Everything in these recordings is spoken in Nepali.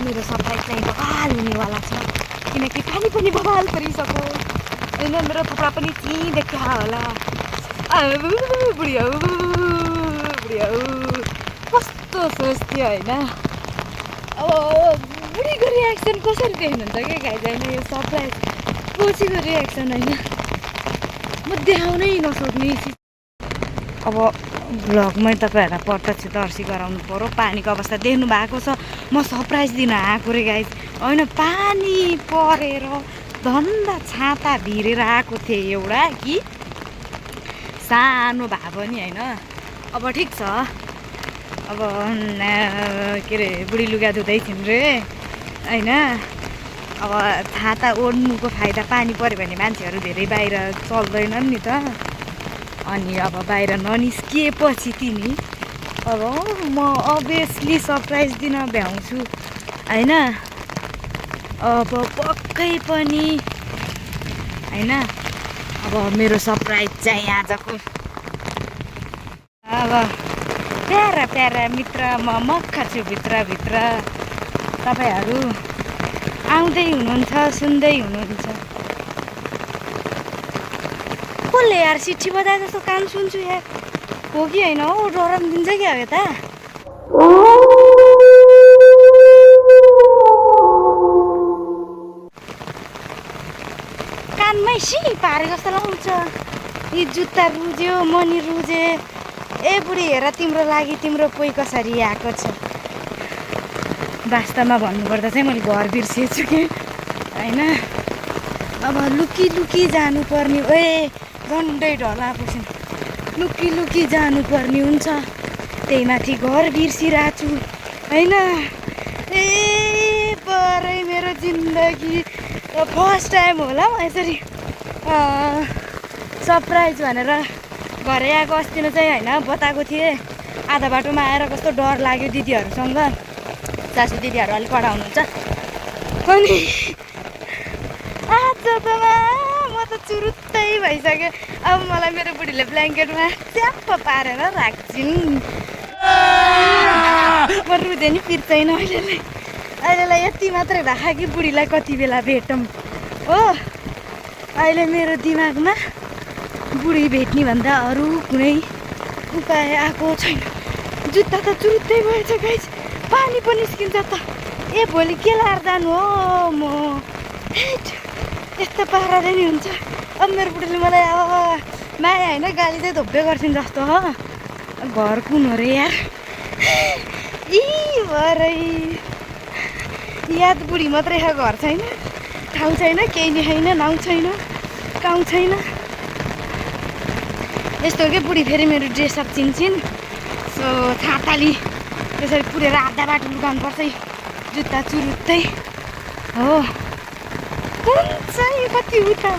मेरो सरप्राइज चाहिँ बवाल हुनेवाला छ किनकि पानी पनि बवाल परिसक्यो होइन मेरो थोप्रा पनि त्यहीँ देखा होला बुढिया बुढिया कस्तो सोच्थ्यो होइन अब बुढीको रियाक्सन कसरी देख्नुहुन्छ क्या गाइज होइन यो सरप्राइज कोसीको रियाक्सन होइन म देखाउनै नसक्ने अब भ्लगमै तपाईँहरूलाई प्रत्यक्ष दर्शी गराउनु पर्यो पानीको अवस्था देख्नु भएको छ म सरप्राइज दिन आएको रे गाइज होइन पानी परेर धन्दा छाता भिरेर आएको थिएँ एउटा कि सानो भए पनि होइन अब ठिक छ अब के अरे बुढी लुगा धुँदै थिइन् रे होइन अब छाता ओढ्नुको फाइदा पानी पऱ्यो भने मान्छेहरू धेरै बाहिर चल्दैनन् नि त अनि अब बाहिर ननिस्किएपछि तिमी अब म अभियसली सरप्राइज दिन भ्याउँछु होइन अब पक्कै पनि होइन अब मेरो सरप्राइज चाहिँ आजको अब प्यारा प्यारा मित्र म मक्ख छु भित्रभित्र तपाईँहरू आउँदै हुनुहुन्छ सुन्दै हुनुहुन्छ कसले यार सिट्ठी बजाए जस्तो कान सुन्छु यार हो कि होइन हौ डराउनु दिन्छ कि अब यता कानमै सी पारे जस्तो लाउँछ यी जुत्ता रुज्यो मनी रुजे ए बुढी हेर तिम्रो लागि तिम्रो कोही कसरी आएको छ वास्तवमा भन्नुपर्दा चाहिँ मैले घर बिर्सेछु कि होइन अब लुकी लुकी जानुपर्ने ओए झन्डै ढला पुग्छन् लुकी लुकी जानुपर्ने हुन्छ त्यही माथि घर बिर्सिरहेको छु होइन ए परै मेरो जिन्दगी फर्स्ट टाइम होला म यसरी सरप्राइज भनेर घरै आएको अस्ति चाहिँ होइन बताएको थिएँ आधा बाटोमा आएर कस्तो डर लाग्यो दिदीहरूसँग सासू दिदीहरू अलिक कडा हुनुहुन्छ अनि आज त म त चुरुत्तै भइसक्यो अब मलाई मेरो बुढीले ब्ल्याङ्केटमा च्याप्प पारेर राख्छिन् म रुँदै नि पिर्दैन अहिलेलाई यति मात्रै राख कि बुढीलाई कति बेला भेटौँ हो अहिले मेरो दिमागमा बुढी भेट्ने भन्दा अरू कुनै उपाय आएको छैन जुत्ता त चुरुत्तै भएछ गाइस पानी पनि निस्किन्छ त ए भोलि के लाएर जानु हो म यस्तो पाराले नि हुन्छ अब मेरो बुढीले मलाई अब माया होइन गाली चाहिँ धोप्पे गर्छन् जस्तो हो घर कुन हो रे यार भरै याद बुढी मात्रै छ घर छैन ठाउँ छैन केही नि छैन नाउँ छैन गाउँ छैन यस्तो हो कि बुढी फेरि मेरो ड्रेसअप चिन्छन् सो छाताली त्यसरी पुरेर आधा बाटो लुगाउनुपर्छ जुत्ता चुरुत्तै हो हुन्छ यो कति उता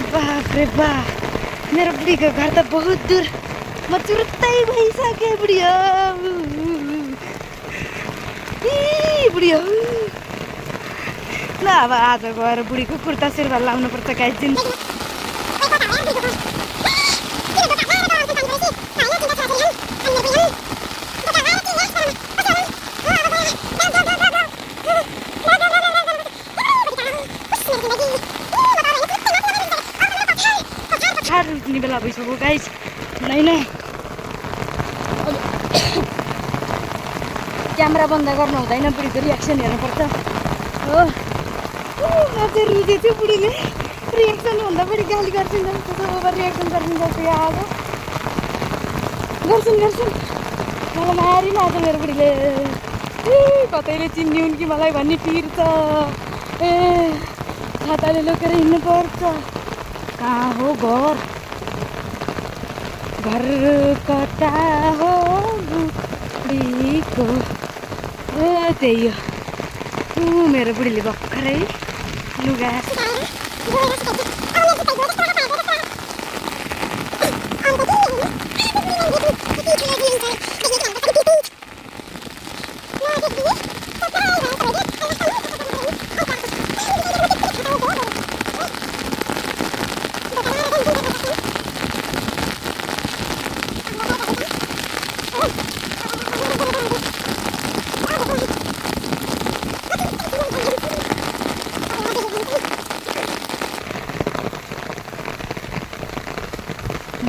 बाफ रे बाफ मेरो बुढीको घर त बहुत दूर म चुरुत्तै भइसकेँ बुढी हो बुढी हो ल अब आज गएर बुढीको कुर्ता सुरुवाल लाउनुपर्छ गाइस दिन रुच्ने बेला भइसक्यो गाइस होइन क्यामेरा बन्द गर्नु हुँदैन बुढीको रियाक्सन हेर्नुपर्छ हो अझै रुँदै थियो बुढीले रियाक्सन भन्दा बढी गाली गर्छन् जस्तो ओभर रियाक्सन गर्छन् जस्तो आज गर्छन् मलाई मारि आज मेरो बुढीले कतैले चिन्ने हुन् कि मलाई भन्ने पिर छ ए छाताले लोकेर हिँड्नुपर्छ कहाँ हो घर कता हो बुढीको त्यही हो मेरो बुढीले भर्खरै लुगा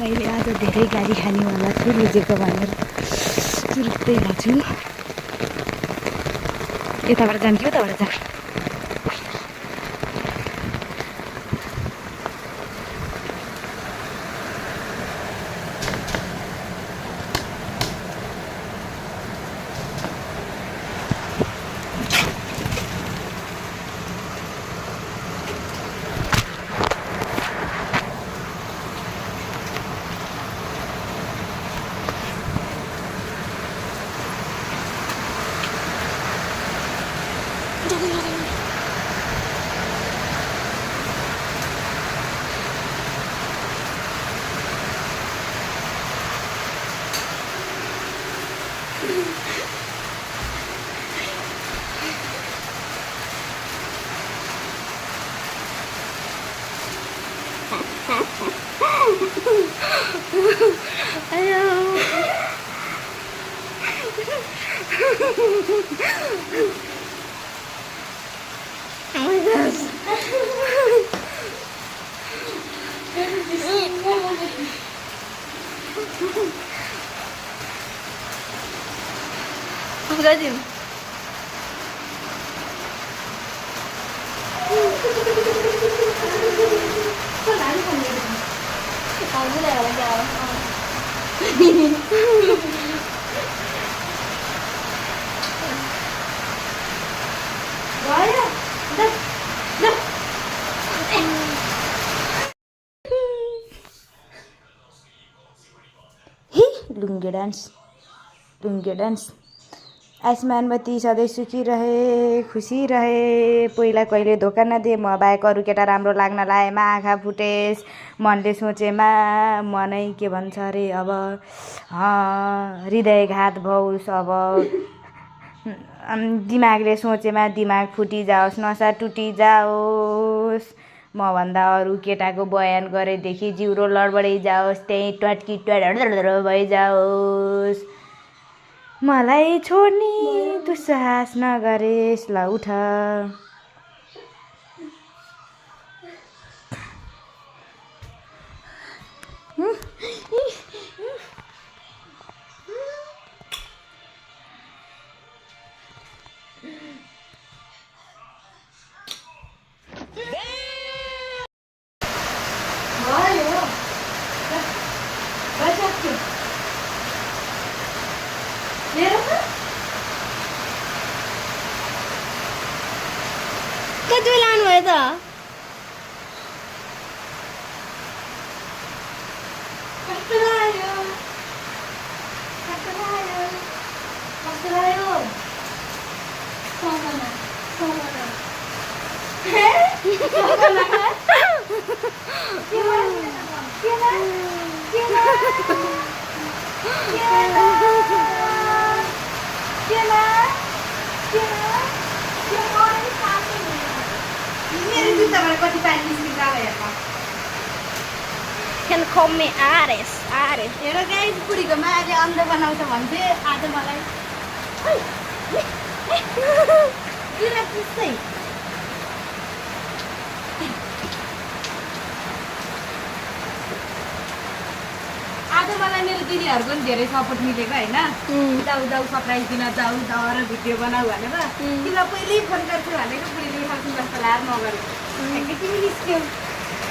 मैले आज धेरै गाडी खानेवाला छु लिजेको भनेर सुरुत्तै छु यताबाट जाम कि उताबाट जाम Oh my gosh. Погоди. लुङ्गे डान्स आसमानबत्ती सधैँ सुखी रहे खुसी रहे पहिला कहिले धोका नदिए म बाहेक अरू केटा राम्रो लाग्न लाएमा आँखा फुटेस् मनले सोचेमा मनै के भन्छ अरे अब हृदयघात भओस् अब दिमागले सोचेमा दिमाग फुटिजाओस् नसा टुटिजाओस् म भन्दा अरू केटाको बयान गरेदेखि जिउरो लडबडै जाओस् त्यही टट्की टडर भइजाओस् मलाई छोड्ने दुस्साहस नगरेस् ल उठ कति लानु भयो त Can call me Ares. हेर गाइस बुढीको माले अन्ध बनाउँछ भन्थे आज मलाई किन पुस्दै आज मलाई मेरो दिदीहरुको पनि धेरै सपोर्ट मिलेको हैन जाऊ जाऊ सरप्राइज दिन जाऊ जाऊ र भिडियो बनाऊ भनेर तिमीलाई पहिल्यै फोन गर्छु भनेको बुढीले खाल्छु जस्तो लार नगरे के तिमी निस्क्यौ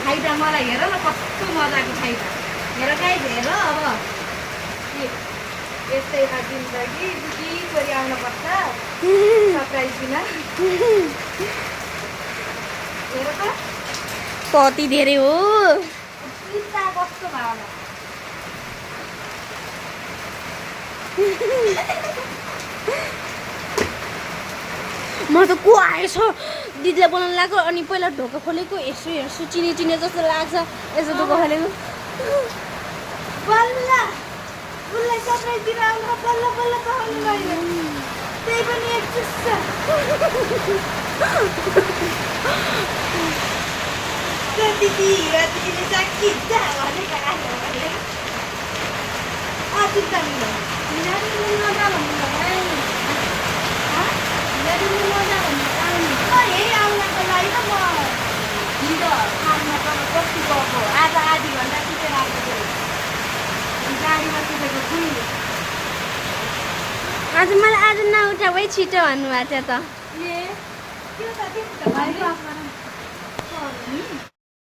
खाइदा मलाई हेर न कस्तो मजाको खाइदा हेर गाइस हेर अब यस्तै हो जिन्दगी दुखी गरी आउन पर्छ सरप्राइज दिन हेर त कति धेरै हो चिन्ता कस्तो भावना म त को आएछ दिदीले बनाउन लाग्यो अनि पहिला ढोका खोलेको यसो हेर्छु चिने चिने जस्तो लाग्छ यसो ढोका खोलेको बल्ल उसलाई सरप्राइज दिन आउनु बल्ल बल्ल कहनु भयो त्यही पनि एक चुस्सा दिदीले साक्षी जा भनेको चिन्ता आउनको लागि त म हिजो खाना कति गएको आज आधी घन्टा टिपेर आएको आज मलाई आज नउठाउै छिटो भन्नुभएको थियो त ए त्यो त